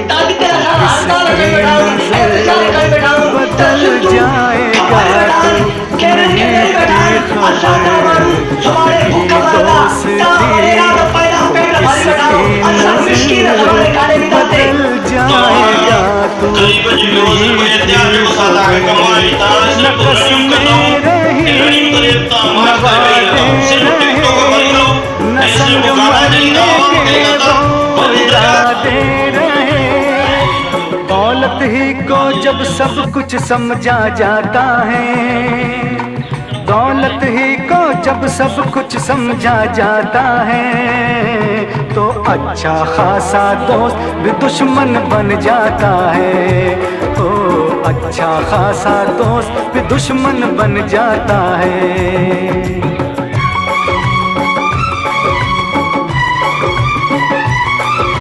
ताकि तेरा नाम हस्ता लगे बैठाऊं, इंतजार कर बैठाऊं, बदल जाएगा तू नहीं थी खबर, दोस्ती इसकी नज़र बदल जाएगा तू नहीं थी खबर, न कसमें रही न वादे रहे न संग मरने के वो इरादे रहे। दौलत ही को जब सब कुछ समझा जाता है, दौलत ही को जब सब कुछ समझा जाता है, तो अच्छा खासा दोस्त भी दुश्मन बन जाता है। ओ अच्छा खासा दोस्त भी दुश्मन बन जाता है।